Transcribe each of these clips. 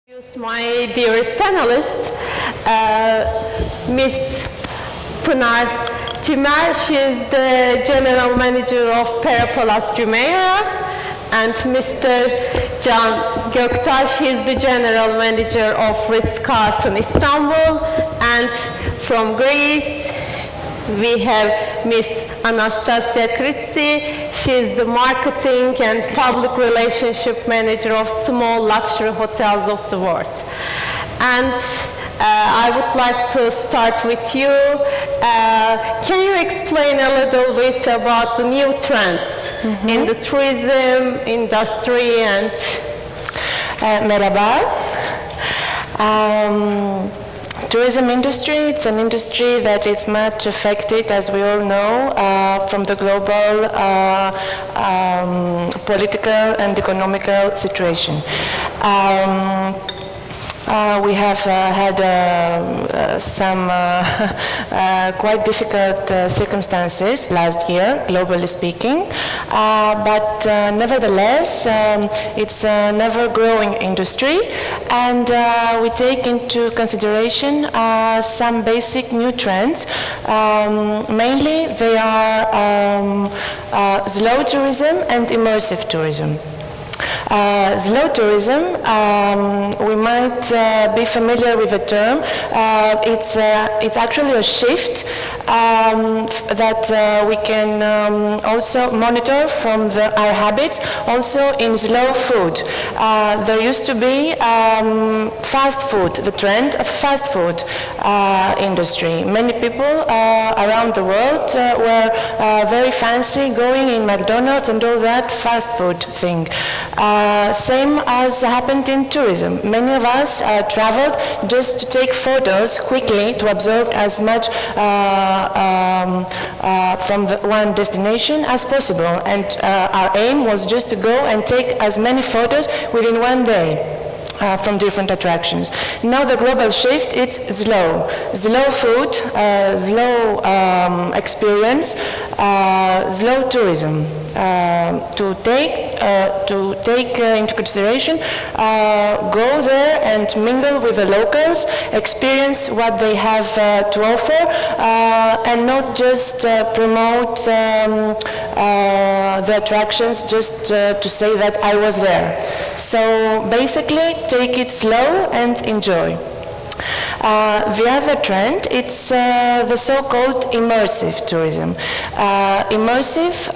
My dearest panelists, Ms. PINAR Timer, she is the General Manager of Pera Jumeirah, and Mr. Can Göktaş, he is the General Manager of Ritz-Carlton Istanbul, and from Greece we have Ms. ANASTASIA KIRITSI. She is the Marketing and Public Relationship Manager of Small Luxury Hotels of the World. And I would like to start with you. Can you explain a little bit about the new trends in the tourism industry and... Merhaba. Tourism industry, it's an industry that is much affected, as we all know, from the global political and economical situation. We have had some quite difficult circumstances last year, globally speaking, but nevertheless, it's an ever-growing industry, and we take into consideration some basic new trends. Mainly, they are slow tourism and immersive tourism. Slow tourism, we might be familiar with the term. It's actually a shift that we can also monitor from our habits, also in slow food. There used to be fast food, the trend of fast food industry. Many people around the world were very fancy going in McDonald's and all that fast food thing. Same as happened in tourism. Many of us traveled just to take photos quickly to absorb as much from one destination as possible, and our aim was just to go and take as many photos within one day from different attractions. Now the global shift, it's slow food, slow experience, slow tourism. To take into consideration, go there and mingle with the locals, experience what they have to offer, and not just promote the attractions just to say that I was there. So basically, take it slow and enjoy. The other trend, it's the so-called immersive tourism. Immersive,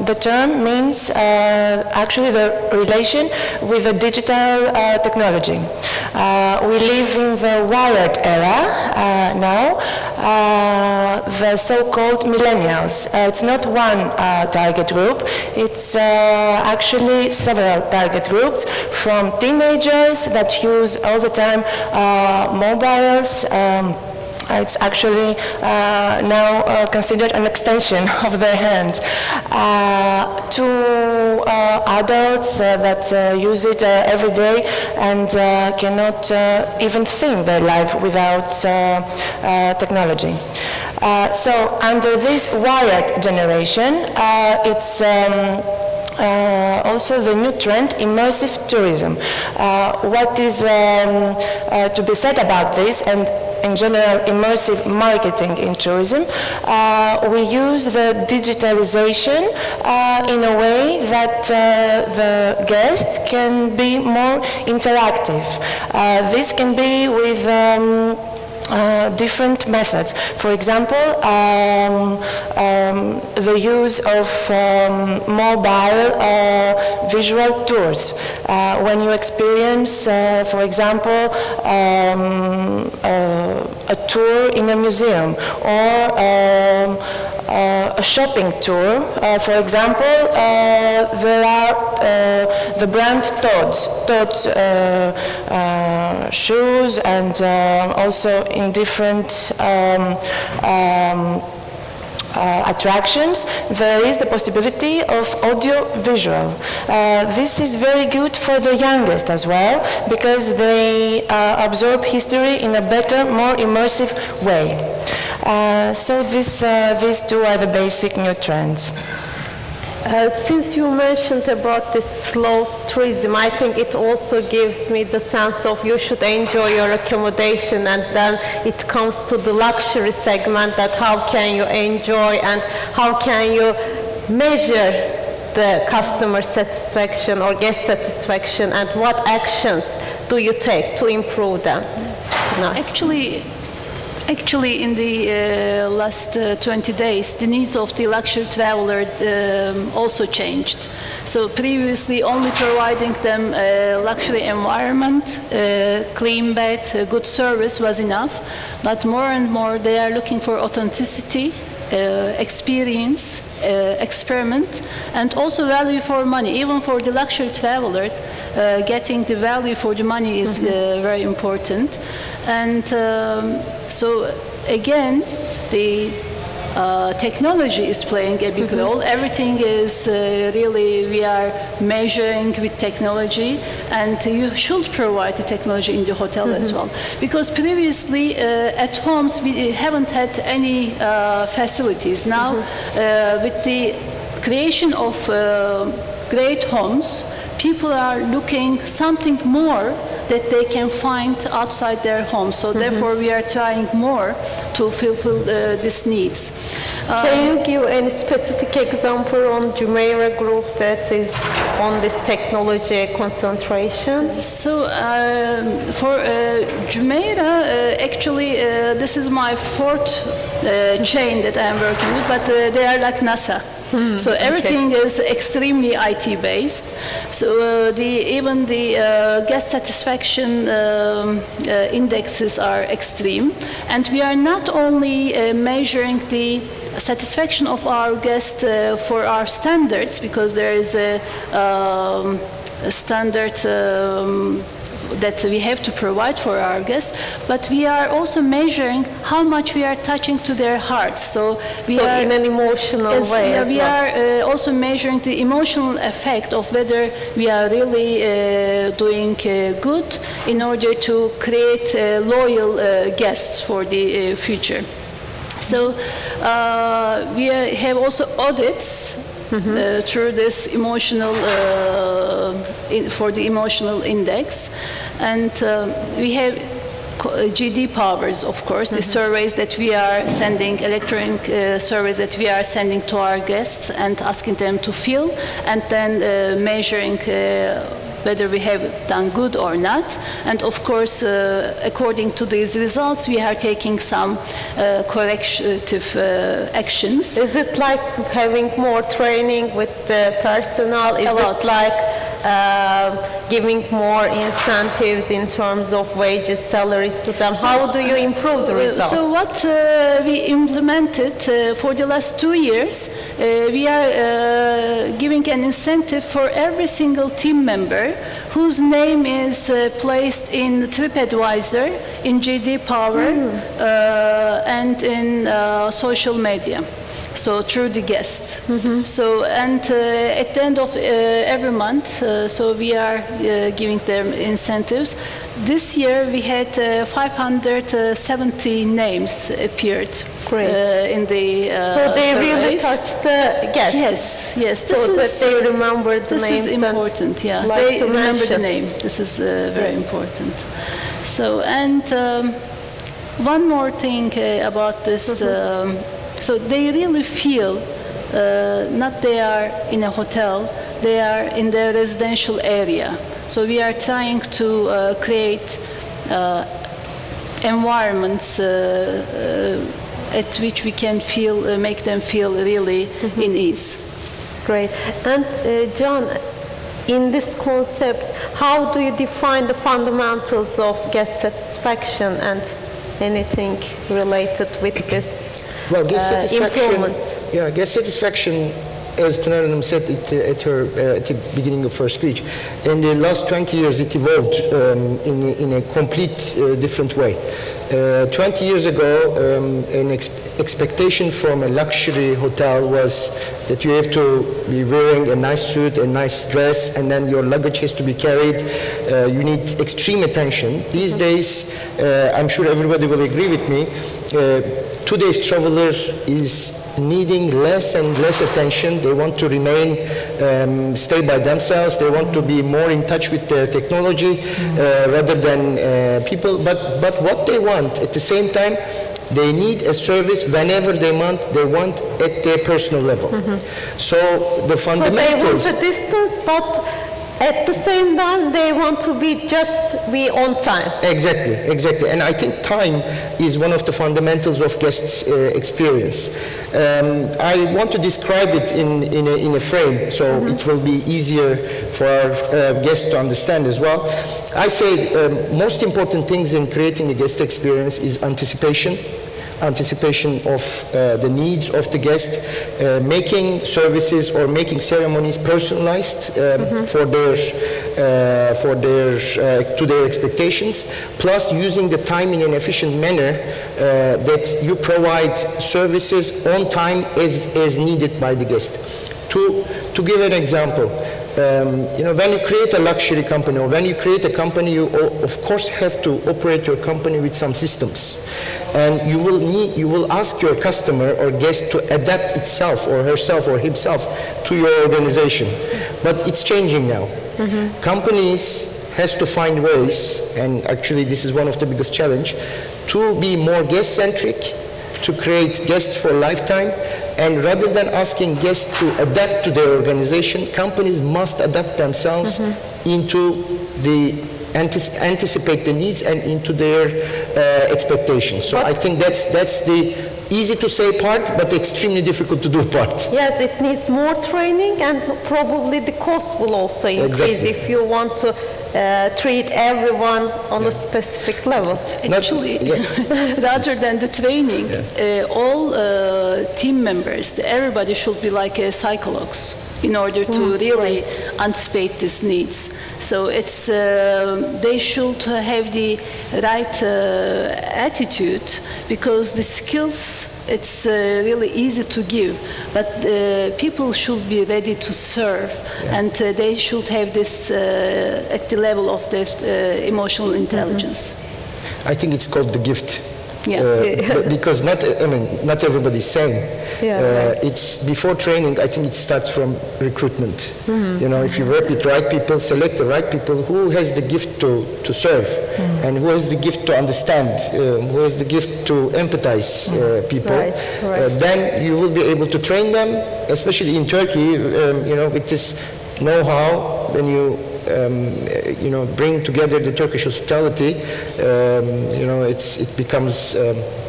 the term means actually the relation with the digital technology. We live in the wired era now, the so-called millennials. It's not one target group, it's actually several target groups, from teenagers that use all the time mobiles. It's actually now considered an extension of their hand, to adults that use it every day and cannot even think their life without technology. So under this wired generation, it's also the new trend, immersive tourism. What is to be said about this, and in general immersive marketing in tourism, we use the digitalization in a way that the guest can be more interactive. This can be with different methods. For example, the use of mobile visual tours. When you experience, for example, a tour in a museum, or a shopping tour. For example, there are the brand Tod's shoes, and also in different attractions, there is the possibility of audio-visual. This is very good for the youngest as well, because they absorb history in a better, more immersive way. So these two are the basic new trends. Since you mentioned about this slow tourism, I think it also gives me the sense of you should enjoy your accommodation, and then it comes to the luxury segment, that how can you enjoy and how can you measure the customer satisfaction or guest satisfaction, and what actions do you take to improve them? No. Actually, in the last 20 days, the needs of the luxury traveler also changed. So previously, only providing them a luxury environment, clean bed, good service was enough. But more and more, they are looking for authenticity, experience, experiment, and also value for money. Even for the luxury travelers, getting the value for the money is very important. And so again, the technology is playing a big role. Everything is really, we are measuring with technology, and you should provide the technology in the hotel as well. Because previously at homes we haven't had any facilities. Now with the creation of great homes, people are looking something more that they can find outside their home. So therefore we are trying more to fulfill these needs. Can you give any specific example on Jumeirah group that is on this technology concentration? So for Jumeirah, actually this is my fourth chain that I'm working with, but they are like NASA. So everything is extremely IT based. So even the guest satisfaction indexes are extreme, and we are not only measuring the satisfaction of our guests for our standards, because there is a standard that we have to provide for our guests, but we are also measuring how much we are touching to their hearts. So we are in an emotional way. Yeah, we are also measuring the emotional effect of whether we are really doing good in order to create loyal guests for the future. So we have also audits through this emotional, for the emotional index. And we have GD powers, of course, the surveys that we are sending, electronic surveys that we are sending to our guests and asking them to fill, and then measuring whether we have done good or not. And of course, according to these results, we are taking some corrective actions. Is it like having more training with the personnel? Is it like giving more incentives in terms of wages, salaries to them? So, how do you improve the results? So what we implemented for the last 2 years, we are giving an incentive for every single team member whose name is placed in TripAdvisor, in GD Power, and in social media. So through the guests. So, and at the end of every month, so we are giving them incentives. This year we had 570 names appeared in the so they surveys. really touched the guests. Yes. So that they remember the names. This is important. Yeah, like they remember mention the name. This is very important. So, and one more thing about this. So they really feel not they are in a hotel, they are in their residential area. So we are trying to create environments at which we can feel, make them feel really in ease. Great. And John, in this concept, how do you define the fundamentals of guest satisfaction and anything related with this? Well, guest satisfaction, guest satisfaction, as PINAR said at the beginning of her speech, in the last 20 years it evolved in a complete different way. 20 years ago, an expectation from a luxury hotel was that you have to be wearing a nice suit, a nice dress, and then your luggage has to be carried. You need extreme attention. These days, I'm sure everybody will agree with me, today's traveler is needing less and less attention. They want to remain, stay by themselves. They want to be more in touch with their technology rather than people. But what they want at the same time, they need a service whenever they want at their personal level. So the fundamentals. So they want a distance, but at the same time, they want to be on time. Exactly. And I think time is one of the fundamentals of guest experience. I want to describe it in a frame, so it will be easier for our guests to understand as well. I say most important things in creating a guest experience is anticipation of the needs of the guest, making services or making ceremonies personalized to their expectations, plus using the time in an efficient manner that you provide services on time as needed by the guest. To give an example, when you create a luxury company or when you create a company, you of course have to operate your company with some systems, and you will ask your customer or guest to adapt itself or herself or himself to your organization. But it's changing now. Companies has to find ways, and actually this is one of the biggest challenge, to be more guest-centric, to create guests for a lifetime. And rather than asking guests to adapt to their organization, companies must adapt themselves into anticipate the needs and into their expectations. So I think that's the easy to say part, but extremely difficult to do part. Yes, it needs more training, and probably the cost will also increase if you want to treat everyone on a specific level. Actually, rather than the training, all team members, everybody should be like psychologues in order to really anticipate these needs. So it's they should have the right attitude, because the skills, it's really easy to give, but people should be ready to serve, and they should have this at the level of their emotional intelligence. I think it's called the gift. Because not everybody's same. It's before training. I think it starts from recruitment. If you work with right people, select the right people who has the gift to serve, and who has the gift to understand, who has the gift to empathize people. Then you will be able to train them, especially in Turkey. With this know-how, when you bring together the Turkish hospitality, it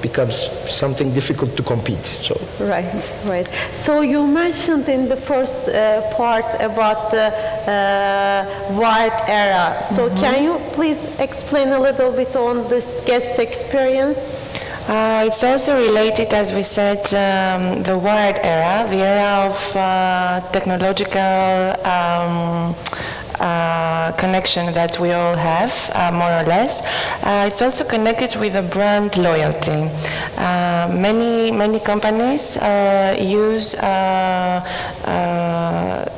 becomes something difficult to compete. So. Right. So you mentioned in the first part about the wired era. So can you please explain a little bit on this guest experience? It's also related, as we said, the wired era, the era of technological connection that we all have, more or less. It's also connected with the brand loyalty. Many companies use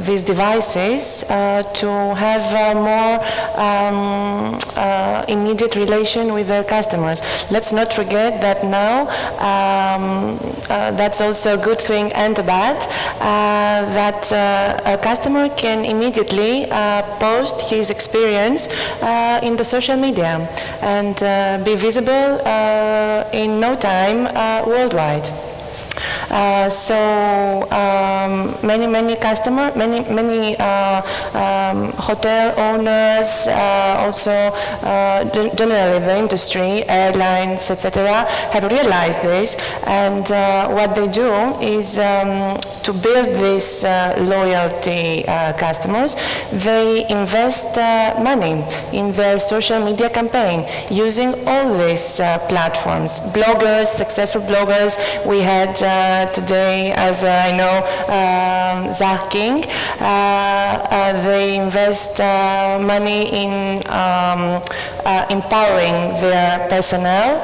these devices to have a more immediate relation with their customers. Let's not forget that now that's also a good thing and a bad, that a customer can immediately post his experience in the social media and be visible in no time worldwide. Many customers, many hotel owners, also generally the industry, airlines, etc., have realized this, and what they do is to build these loyalty customers, they invest money in their social media campaign using all these platforms. Bloggers, successful bloggers, we had today, as I know, Zach King, they invest money in empowering their personnel.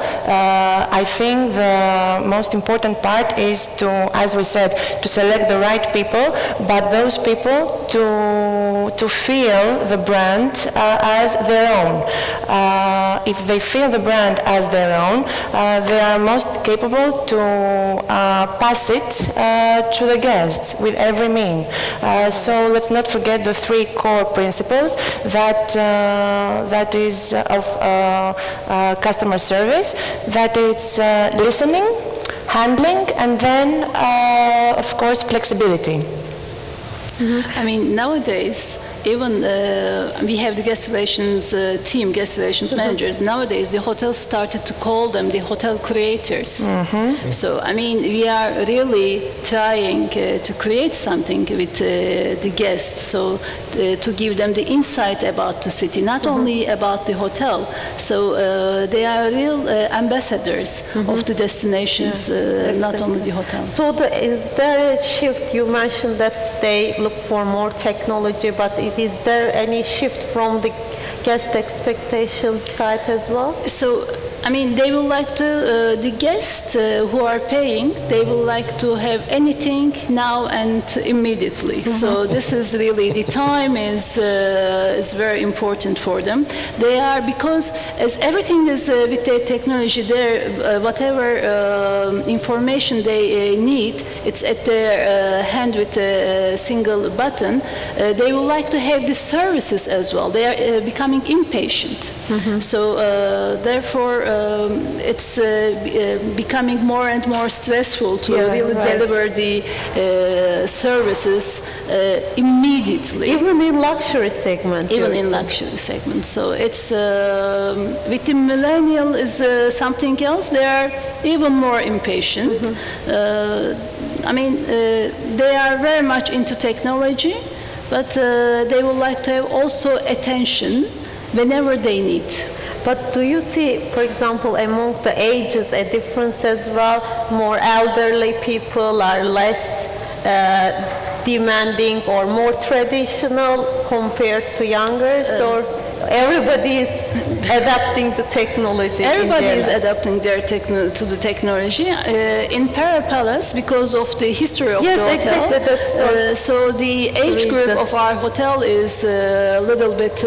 I think the most important part is to, as we said, to select the right people, but those people to feel the brand as their own. If they feel the brand as their own, they are most capable to pass it to the guests with every mean. So let's not forget the three core principles that is of customer service, that it's listening, handling, and then, of course, flexibility. I mean, nowadays, even we have the guest relations team, guest relations managers. Nowadays, the hotels started to call them the hotel curators. So, I mean, we are really trying to create something with the guests, so to give them the insight about the city, not only about the hotel. So they are real ambassadors of the destinations, not only the hotel. So is there a shift? You mentioned that they look for more technology, but is there any shift from the guest expectations side as well? So, I mean, they would like to, the guests who are paying, they would like to have anything now and immediately. So this is really, the time is very important for them. They are, because as everything is with the technology there, whatever information they need, it's at their hand with a single button. They would like to have the services as well. They are becoming impatient. So therefore, it's becoming more and more stressful to really deliver the services immediately. Even in luxury segment. Even in luxury segment. So it's, with the millennial is something else. They are even more impatient. I mean, they are very much into technology, but they would like to have also attention whenever they need. But do you see, for example, among the ages, a difference as well? More elderly people are less demanding or more traditional compared to younger, or everybody is adapting the technology? Everybody is adapting their to the technology. In Pera Palace, because of the history of the hotel, so the age group of our hotel is a little bit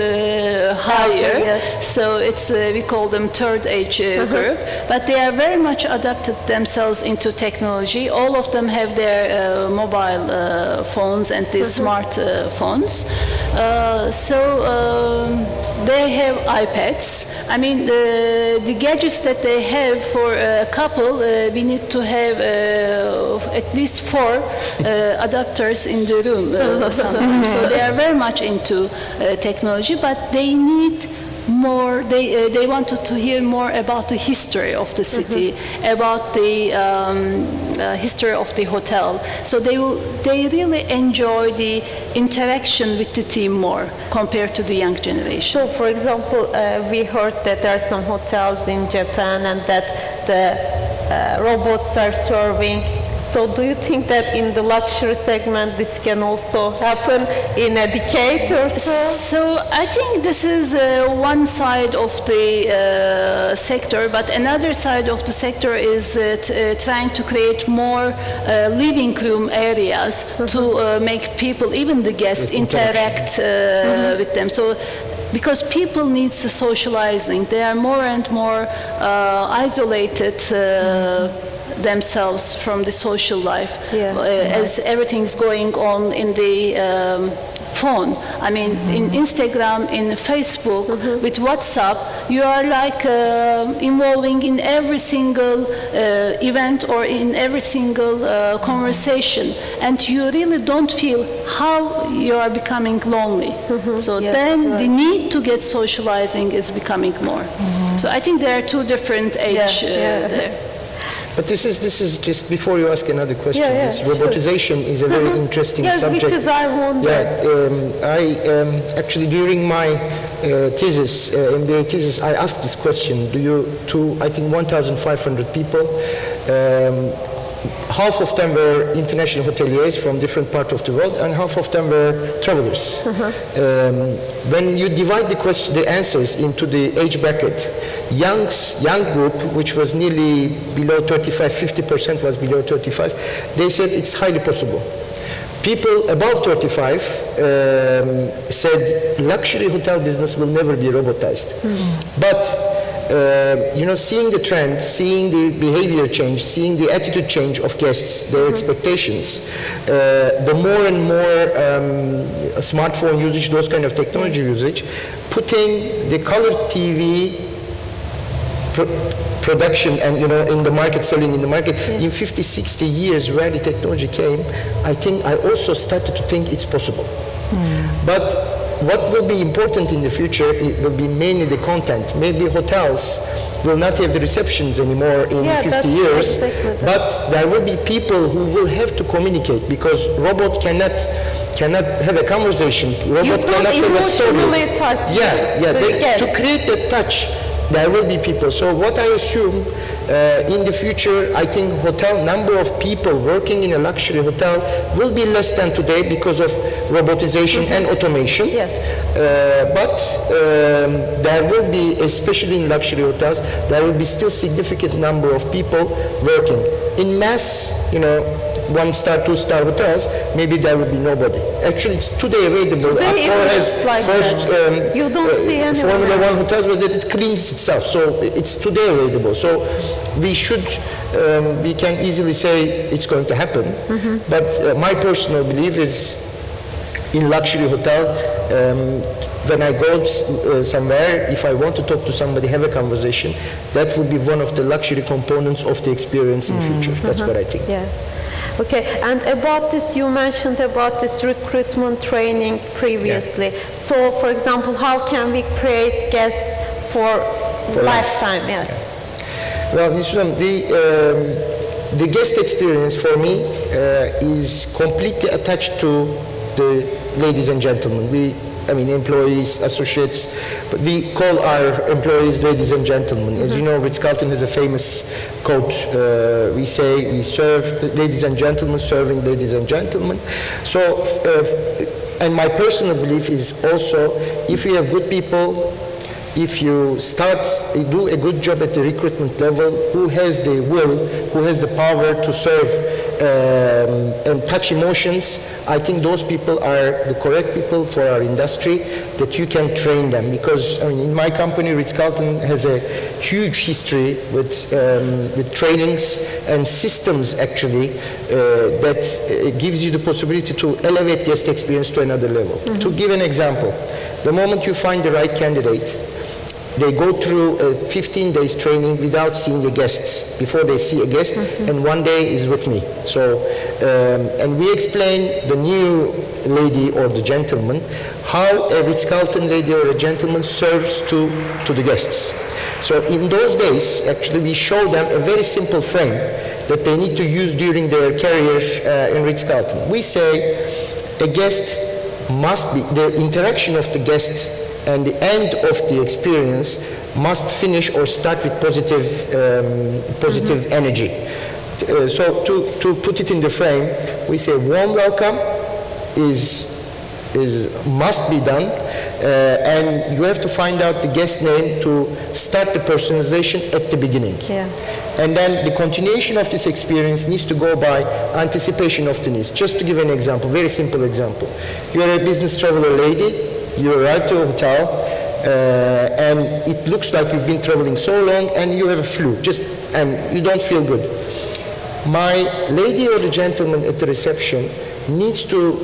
higher. So it's we call them third age group, but they are very much adapted themselves into technology. All of them have their mobile phones and the smart phones. They have iPads. I mean, the gadgets that they have for a couple, we need to have at least 4 adapters in the room sometimes. So they are very much into technology, but they need more, they wanted to hear more about the history of the city, about the history of the hotel. So they really enjoy the interaction with the team more compared to the young generation. So, for example, we heard that there are some hotels in Japan and that the robots are serving. So do you think that in the luxury segment this can also happen in a decade or so? So I think this is one side of the sector, but another side of the sector is trying to create more living room areas to make people, even the guests, interact with them. So because people need the socializing, they are more and more isolated themselves from the social life, as everything's going on in the phone. I mean, in Instagram, in Facebook, with WhatsApp, you are like involving in every single event or in every single conversation, and you really don't feel how you are becoming lonely. So then the need to get socializing is becoming more. So I think there are two different ages there. But this is just before you ask another question. This robotization is a very interesting subject. Because I wonder. Actually during my thesis, MBA thesis, I asked this question. To I think 1,500 people. Half of them were international hoteliers from different parts of the world, and half of them were travelers. When you divide the answers into the age bracket, young group, which was nearly below 35, 50% was below 35, they said it's highly possible. People above 35 said luxury hotel business will never be robotized. But you know, seeing the trend, seeing the behavior change, seeing the attitude change of guests, their expectations, the more and more smartphone usage, those kind of technology usage, putting the colored TV production and, you know, in the market, selling in the market, in 50, 60 years where the technology came, I think I also started to think it's possible. But what will be important in the future, it will be mainly the content. Maybe hotels will not have the receptions anymore in 50 years, but there will be people who will have to communicate, because robot cannot have a conversation. Robot cannot tell a story. To create that touch, there will be people. So what I assume in the future, I think number of people working in a luxury hotel will be less than today because of robotization and automation. But there will be, especially in luxury hotels, there will be still significant number of people working. In mass, you know, 1-star, 2-star hotels, maybe there will be nobody. Actually, it's today available. Accor has like first you don't see Formula 1 hotels where it cleans itself. So it's today available. So we should, we can easily say it's going to happen. But my personal belief is in luxury hotel, when I go somewhere, if I want to talk to somebody, have a conversation, that would be one of the luxury components of the experience in future. That's what I think. Okay, and about this, you mentioned about this recruitment training previously. So, for example, how can we create guests for lifetime? Well, the guest experience for me is completely attached to the ladies and gentlemen. I mean, employees, associates, but we call our employees ladies and gentlemen. As you know, Ritz-Carlton has a famous quote. We say, we serve ladies and gentlemen, serving ladies and gentlemen. So, and my personal belief is also, if you have good people, if you do a good job at the recruitment level, who has the will, who has the power to serve and touch emotions, I think those people are the correct people for our industry, that you can train them. Because, I mean, in my company, Ritz-Carlton has a huge history with trainings and systems, actually, that gives you the possibility to elevate guest experience to another level. To give an example, the moment you find the right candidate, they go through a 15 days training without seeing a guest, before they see a guest, and one day is with me. So, and we explain the new lady or the gentleman, how a Ritz-Carlton lady or a gentleman serves to the guests. So in those days, actually, we show them a very simple frame that they need to use during their career in Ritz-Carlton. We say a guest must be, the interaction of the guest and the end of the experience must finish or start with positive energy. So to put it in the frame, we say warm welcome must be done, and you have to find out the guest name to start the personalization at the beginning. And then the continuation of this experience needs to go by anticipation of the needs. Just to give an example, very simple example. You are a business traveler lady, you arrive to a hotel, and it looks like you've been traveling so long and you have a flu, and you don't feel good. My lady or the gentleman at the reception needs to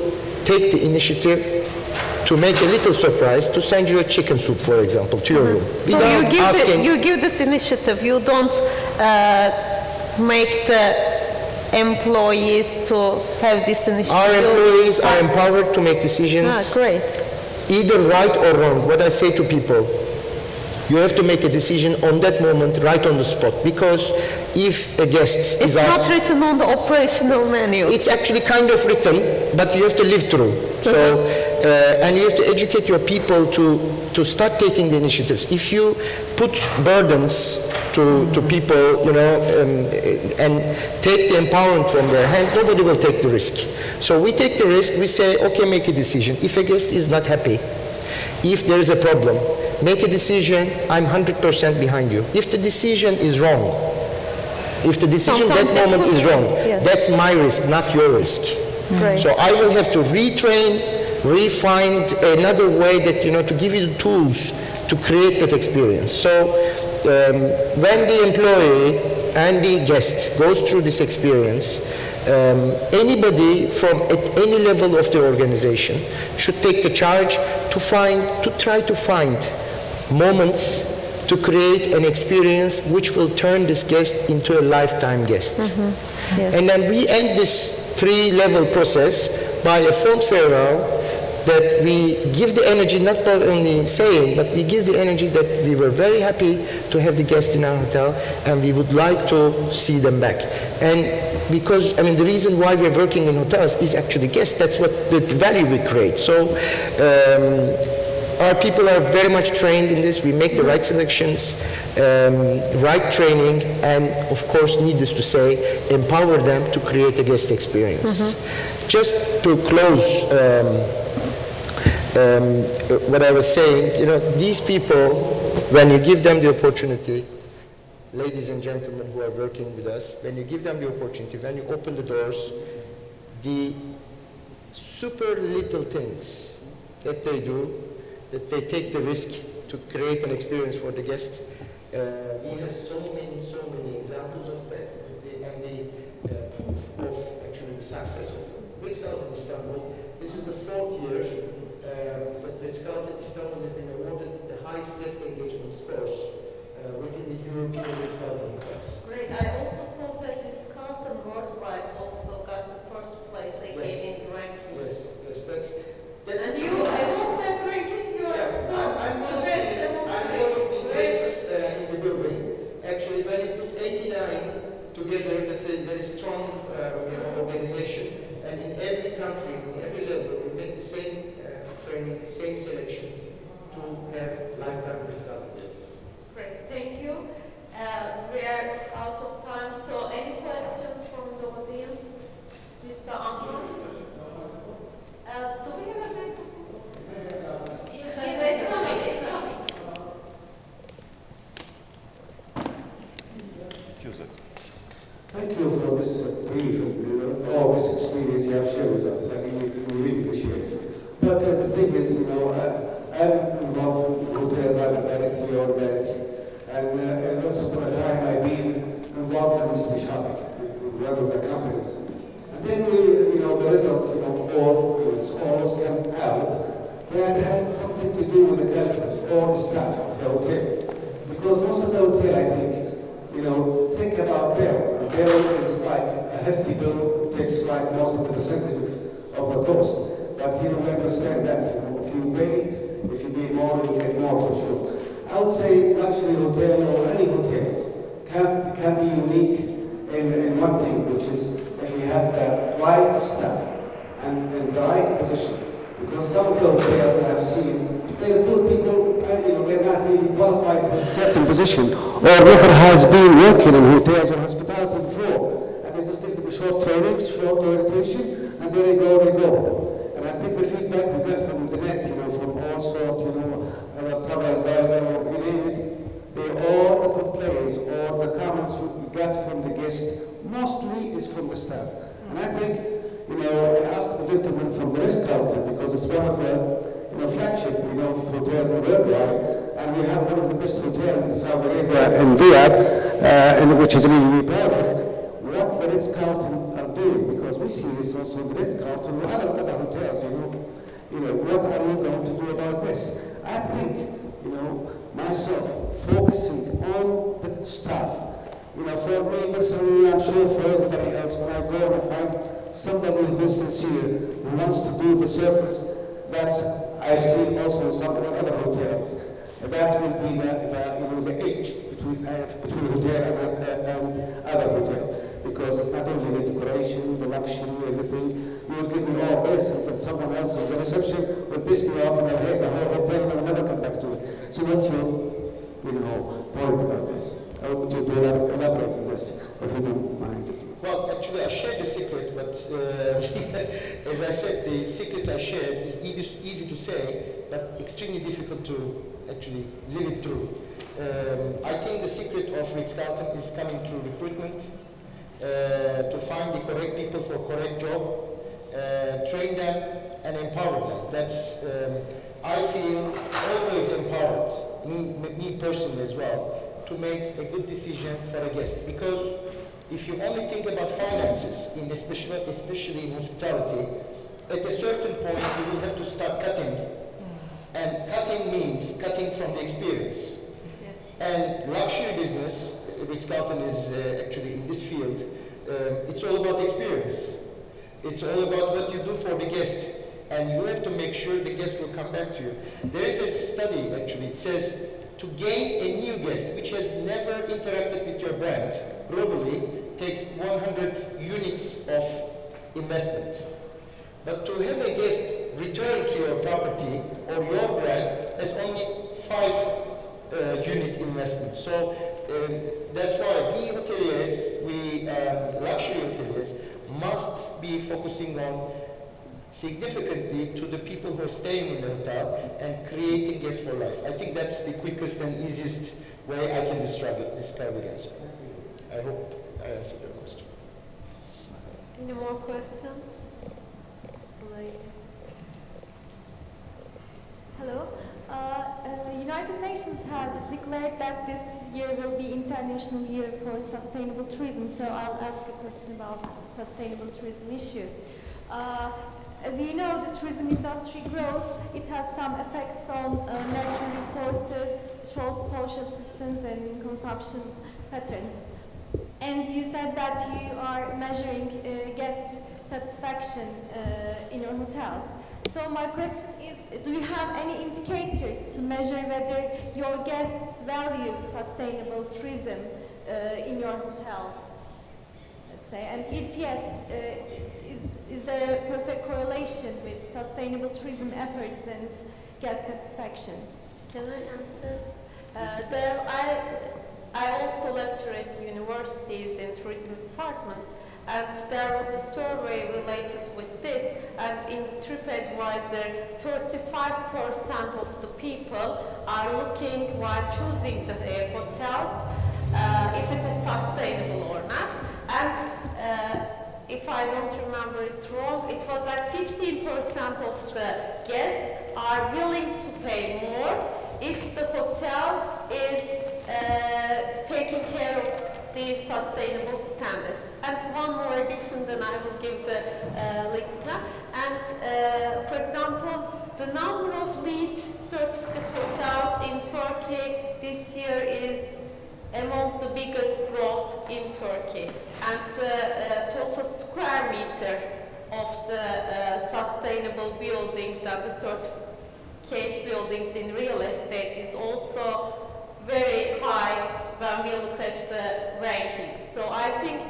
take the initiative to make a little surprise, to send you a chicken soup, for example, to your room. So you give this initiative, you don't make the employees to have this initiative? Our employees are empowered to make decisions. Great. Either right or wrong. What I say to people, you have to make a decision on that moment, right on the spot, because if a guest is asked... It's not written on the operational menu. It's actually kind of written, but you have to live through. So, and you have to educate your people to start taking the initiatives. If you put burdens to people, you know, and take the empowerment from their hand, nobody will take the risk. So we take the risk, we say, okay, make a decision. If a guest is not happy, if there is a problem, make a decision, I'm 100% behind you. If the decision is wrong, if the decision that moment is wrong, that's my risk, not your risk. Great. So I will have to retrain, refine another way that, to give you the tools to create that experience. So when the employee and the guest goes through this experience, anybody from at any level of the organization should take the charge to try to find moments to create an experience which will turn this guest into a lifetime guest. Yes. And then we end this 3-level process by a fond farewell that we give the energy, not only saying, but we give the energy that we were very happy to have the guests in our hotel and we would like to see them back. And because, the reason why we're working in hotels is actually guests. That's what the value we create. So our people are very much trained in this. We make the right selections, right training, and of course, needless to say, empower them to create a guest experience. Just to close what I was saying, these people, when you give them the opportunity, ladies and gentlemen who are working with us, when you give them the opportunity, when you open the doors, the super little things that they do, that they take the risk to create an experience for the guests. We have so many examples of that, and the proof of actually the success of Ritz-Carlton Istanbul. This is the 4th year that Ritz-Carlton Istanbul has been awarded the highest guest engagement scores within the European Ritz-Carlton class. Great. I also saw that Ritz-Carlton worldwide also got the 1st place they gave in the ranking. Yes, that's and you, I hope that ranking you are I'm one of the greats in the building. Actually, when you put 89 together, that's a very strong organization. And in every country, in every level, we make the same training, same selections to have lifetime Ritz-Carlton guests. Great, thank you. We are out of time, so any questions from the audience? Mr. Ahmed? Do we have a it's coming. Thank you for this brief, all this experience you have shared with us. I mean, we really appreciate it. But the thing is, I'm involved in hotels either directly or indirectly. And once upon a time, I've been involved in mystery shopping with one of the companies. And then the result, it's always come out that has something to do with the characters or the staff of the hotel. Because most of the hotel, I think about Pera. Pera is like a hefty bill, takes like most of the percentage of the cost. But we understand that. If you pay more, you get more for sure. I would say luxury hotel or any hotel can be unique in one thing, which is if he has the right staff and the right position. Because some of the hotels I have seen, they recruit people, they're not really qualified to a certain position, or never has been working in hotels or hospitality before. And they just give them short trainings, short orientation, and there they go. And I think the feedback we get from the net, from all sorts, travel advisor, or you name it, all the complaints or the comments we get from the guests, mostly is from the staff. And I think, I asked the gentleman from the Ritz-Carlton because it's one of the flagship, hotels in worldwide, and we have one of the best hotels in Saudi Arabia in Riyadh, which is really proud of what the Ritz-Carlton are doing, because we see this also in the Ritz-Carlton and other hotels. What are we going to do about this? I think, myself focusing on the staff. For me personally, I'm sure for everybody else, when I go and find somebody who's sincere, who wants to do the service, that's I've seen also in some other hotels. That will be the edge between hotel and other hotel, because it's not only the decoration, the luxury, everything. You will give me all this, and then someone else in the reception will piss me off, and I'll hate the whole hotel, and I'll never come back to it. So what's your, point about this? I want you to elaborate on this, if you don't mind. Well, actually, I shared the secret, but as I said, the secret I shared is easy to say, but extremely difficult to actually live it through. I think the secret of Ritz-Carlton is coming through recruitment, to find the correct people for correct job, train them, and empower them. That's, I feel, always empowered, me personally as well, to make a good decision for a guest. Because if you only think about finances, especially in hospitality, at a certain point you will have to start cutting. And cutting means cutting from the experience. And luxury business, Ritz-Carlton is actually in this field, it's all about experience. It's all about what you do for the guest. And you have to make sure the guest will come back to you. There is a study, actually, it says to gain a new guest which has never interacted with your brand globally takes 100 units of investment. But to have a guest return to your property or your brand has only 5 unit investment. So that's why we hoteliers, we luxury hoteliers, must be focusing on significantly to the people who are staying in the hotel and creating guests for life. I think that's the quickest and easiest way I can describe the answer. I hope I answered your question. Any more questions? Hello. United Nations has declared that this year will be International Year for Sustainable Tourism, so I'll ask a question about the sustainable tourism issue. As you know, the tourism industry grows. It has some effects on natural resources, social systems, and consumption patterns. And you said that you are measuring guest satisfaction in your hotels. So my question is, do you have any indicators to measure whether your guests value sustainable tourism in your hotels, let's say? And if yes, is there a perfect correlation with sustainable tourism efforts and guest satisfaction? Can I answer? I also lecture at universities in tourism departments, and there was a survey related with this, and in TripAdvisor, 35% of the people are looking while choosing the hotels if it is sustainable or not. And if I don't remember it wrong, it was like 15% of the guests are willing to pay more if the hotel is taking care of these sustainable standards. And one more addition, then I will give the link to that. And for example, the number of LEED certificate hotels in Turkey this year is among the biggest growth in Turkey. And the total square meter of the sustainable buildings and the certificate buildings in real estate is also very high when we look at the rankings. So I think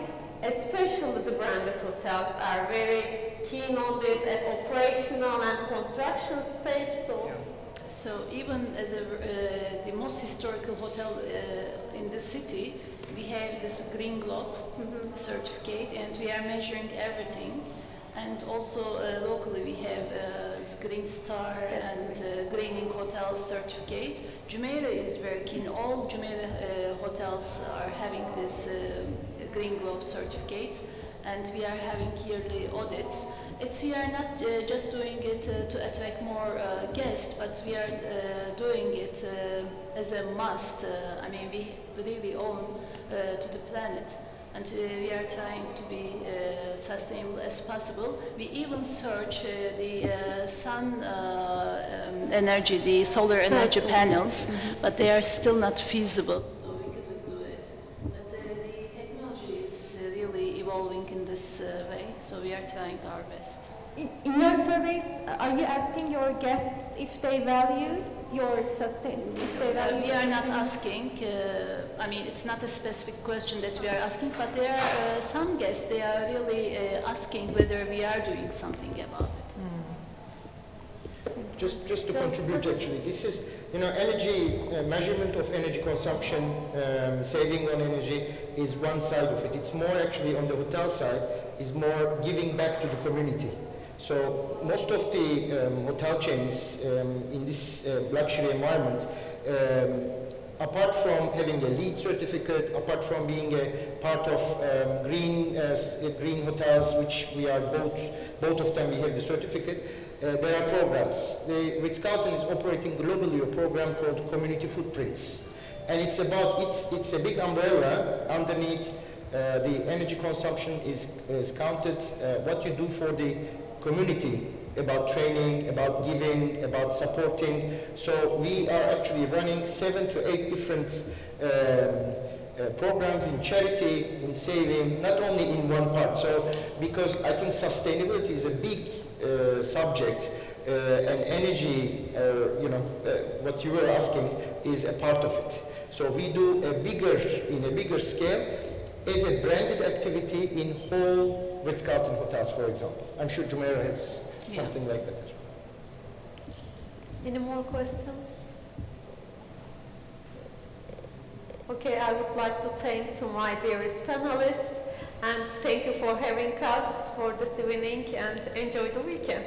especially the branded hotels are very keen on this at operational and construction stage. So even as the most historical hotel in the city, we have this Green Globe certificate, and we are measuring everything. And also locally we have Green Star and Greening Hotel certificates. Jumeirah is very keen. All Jumeirah hotels are having this Green Globe certificates, and we are having yearly audits. We are not just doing it to attract more guests, but we are doing it as a must. I mean, we really owe to the planet, and we are trying to be sustainable as possible. We even search the sun energy, the solar energy panels, but they are still not feasible. So we couldn't do it. But the technology is really evolving in this way, so we are trying our best. In your surveys, are you asking your guests if they value your we are not asking. I mean, it's not a specific question that we are asking, but there are some guests, they are really asking whether we are doing something about it. Just to contribute, actually, this is, energy, measurement of energy consumption, saving on energy is one side of it. It's more actually on the hotel side, is more giving back to the community. So most of the hotel chains in this luxury environment apart from having a LEED certificate, apart from being a part of green hotels, which we are both of them, we have the certificate, there are programs. The Ritz-Carlton is operating globally a program called Community Footprints. And it's about, it's a big umbrella underneath. The energy consumption is counted, what you do for the community, about training, about giving, about supporting. So we are actually running 7 to 8 different programs in charity, in saving, not only in one part. So because I think sustainability is a big subject, and energy, what you were asking, is a part of it. So we do in a bigger scale, as a branded activity in whole Ritz-Carlton hotels, for example. I'm sure Jumeirah has something like that as well. Any more questions? Okay, I would like to thank to my dearest panelists, and thank you for having us for this evening, and enjoy the weekend.